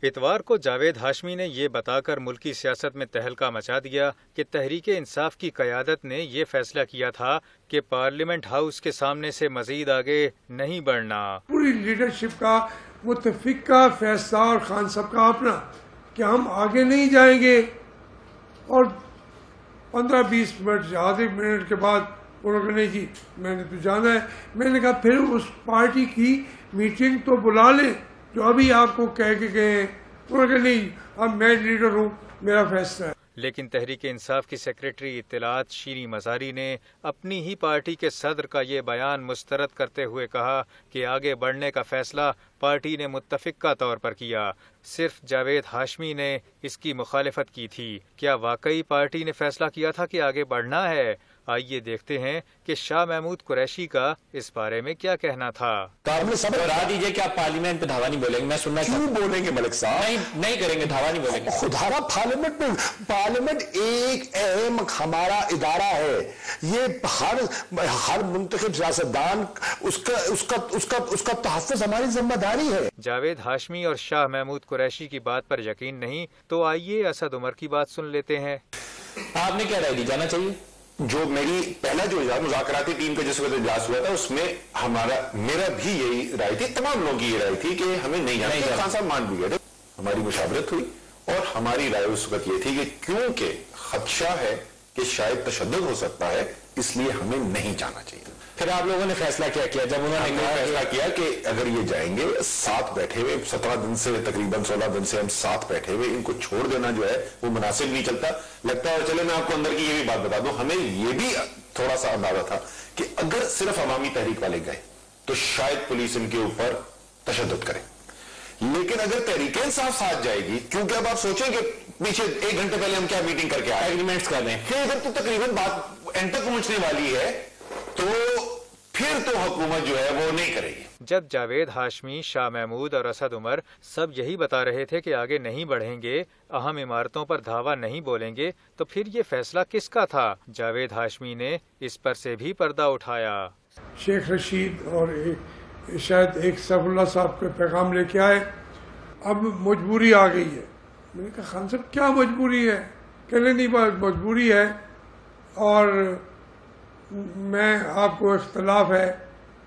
اتوار کو جاوید ہاشمی نے یہ بتا کر ملکی سیاست میں تہلکہ مچا دیا کہ تحریک انصاف کی قیادت نے یہ فیصلہ کیا تھا کہ پارلیمنٹ ہاؤس کے سامنے سے مزید آگے نہیں بڑھنا۔ پوری لیڈرشپ کا متفق کا فیصلہ اور خان صاحب کا اپنا کہ ہم آگے نہیں جائیں گے، اور 15-20 منٹ آدھے منٹ کے بعد انہوں نے کہا نہیں جی میں نے تو جانا ہے۔ میں نے کہا پھر اس پارٹی کی میٹنگ تو بلا لیں جو ابھی آپ کو کہہ کے گئے ہیں۔ انہوں نے کہا نہیں اب میں لیڈر ہوں، میرا فیصلہ ہے۔ لیکن تحریک انصاف کی سیکریٹری اطلاعات شیریں مزاری نے اپنی ہی پارٹی کے صدر کا یہ بیان مسترد کرتے ہوئے کہا کہ آگے بڑھنے کا فیصلہ پارٹی نے متفقہ طور پر کیا، صرف جاوید ہاشمی نے اس کی مخالفت کی تھی۔ کیا واقعی پارٹی نے فیصلہ کیا تھا کہ آگے بڑھنا ہے؟ آئیے دیکھتے ہیں کہ شاہ محمود قریشی کا اس بارے میں کیا کہنا تھا۔ کارمل صاحب بتا دیجئے کہ آپ پارلیمنٹ پہ دھاوا نہیں بولیں گے؟ میں سننا کیوں بولیں گے ملک صاحب؟ نہیں کریں گے، دھاوا نہیں بولیں گے۔ خدا را پارلیمنٹ ایک اہم ہمارا ادارہ ہے، یہ ہر منتخب سیاستدان اس کا تحفظ ہماری ذمہ داری ہے۔ جاوید ہاشمی اور شاہ محمود قریشی کی بات پر یقین نہیں تو آئیے اسد عمر کی بات سن لیتے ہیں۔ آپ نے کیا رائے دی، جانا چاہیے؟ جو میری پہلا جو مذاکراتی ٹیم کا جس وقت اجلاس ہوا تھا اس میں میرا بھی یہی رائے تھی، تمام لوگوں کی یہ رائے تھی کہ ہمیں نہیں جانا۔ خان صاحب مان بھی گئے تھے، ہماری مشاورت ہوئی اور ہماری رائے اس وقت یہ تھی کہ کیونکہ خدشہ ہے کہ شاید تشدد ہو سکتا ہے اس لیے ہمیں نہیں جانا چاہیے۔ پھر آپ لوگوں نے فیصلہ کیا کیا جب انہوں نے فیصلہ کیا کہ اگر یہ جائیں گے ساتھ بیٹھے ہوئے 17 دن سے تقریباً 16 دن سے ہم ساتھ بیٹھے ہوئے، ان کو چھوڑ دینا جو ہے وہ مناسب نہیں چلتا لگتا۔ اور چلے میں آپ کو اندر کی یہ بھی بات بتا دوں، ہمیں یہ بھی تھوڑا سا اندازہ تھا کہ اگر صرف عوامی تحریک والے گئے تو شاید پولیس ان کے اوپر تشدد کرے، لیکن اگر تحریک انصاف ساتھ جائے گی، کیونکہ اب آپ سوچیں کہ پیچھے 1 گھنٹے پہلے ہم کیا میٹنگ کر کے آئے، ایگریمنٹس کر رہے ہیں، پھر اگر تو تقریباً بات اینڈ تک پہنچنے والی ہے تو پھر تو حکومت جو ہے وہ نہیں کرے گی۔ جب جاوید ہاشمی، شاہ محمود اور اسد عمر سب یہی بتا رہے تھے کہ آگے نہیں بڑھیں گے، اہم عمارتوں پر دھاوا نہیں بولیں گے، تو پھر یہ فیصلہ کس کا تھا؟ جاوید ہاشمی نے اس پر سے بھی پردہ اٹھایا۔ شیخ رشید اور شاید ایک سیف اللہ صاحب کے پیغام لے کے آئے، اب مجبوری آ گئی ہے۔ میں نے کہا خان صاحب کیا مجبوری ہے؟ کہنے نہیں بات مجبوری ہے اور میں آپ کو اختلاف ہے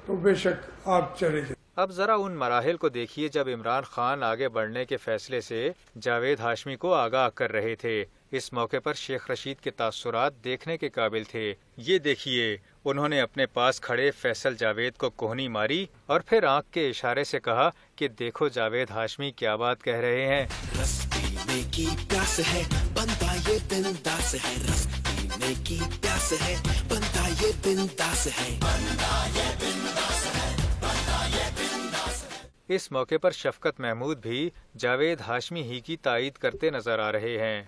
تو بے شک آپ چلے جائیں۔ اب ذرا ان مراحل کو دیکھیے جب عمران خان آگے بڑھنے کے فیصلے سے جاوید ہاشمی کو آگاہ کر رہے تھے۔ اس موقع پر شیخ رشید کے تاثرات دیکھنے کے قابل تھے۔ یہ دیکھیے، انہوں نے اپنے پاس کھڑے فیصل جاوید کو کوہنی ماری اور پھر آنکھ کے اشارے سے کہا کہ دیکھو جاوید ہاشمی کیا بات کہہ رہے ہیں۔ رس پینے کی پیاس ہے بنتا یہ بنداس ہے، رس پینے کی پیاس ہے بنتا یہ بنداس ہے، بنتا یہ بنداس ہے، بنتا یہ بنداس ہے۔ اس موقع پر شفقت محمود بھی جاوید ہاشمی ہی کی تائید کرتے نظر آ رہے ہیں۔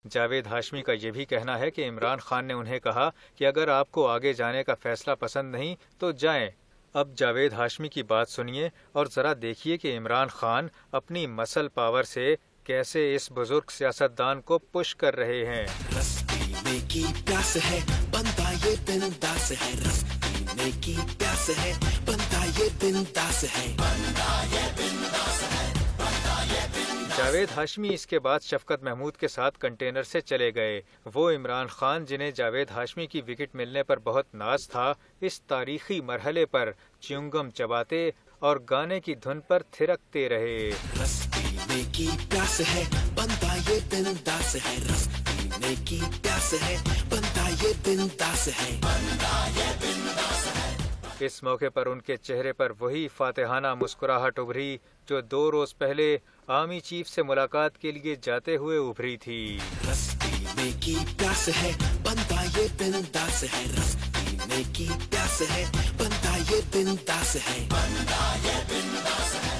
جاوید ہاشمی کا یہ بھی کہنا ہے کہ عمران خان نے انہیں کہا کہ اگر آپ کو آگے جانے کا فیصلہ پسند نہیں تو جائیں۔ اب جاوید ہاشمی کی بات سنیے اور ذرا دیکھیے کہ عمران خان اپنی مسل پاور سے کیسے اس بزرگ سیاستدان کو پش کر رہے ہیں۔ رس پینے کی پیاس ہے بنتا یہ بنداس ہے، رس پینے کی پیاس ہے بنتا یہ بنداس ہے، بنتا یہ بنداس ہے، بنتا یہ بنداس۔ جاوید ہاشمی اس کے بعد شفقت محمود کے ساتھ کنٹینر سے چلے گئے۔ وہ عمران خان جنہیں جاوید ہاشمی کی وکٹ ملنے پر بہت ناز تھا، اس تاریخی مرحلے پر چیونگم چباتے اور گانے کی دھن پر تھرکتے رہے۔ رس پینے کی پیاس ہے بنتا یہ بنداس ہے، رس پینے کی پیاس ہے بنتا یہ بنداس ہے، بنتا یہ بنداس ہے۔ اس موقع پر ان کے چہرے پر وہی فاتحانہ مسکراہٹ ابھری جو 2 روز پہلے آرمی چیف سے ملاقات کے لیے جاتے ہوئے ابھری تھی۔ رس پینے کی پیاس ہے بنتا یہ بنداس ہے، رس پینے کی پیاس ہے بنتا یہ بنداس ہے، بنتا یہ بنداس ہے۔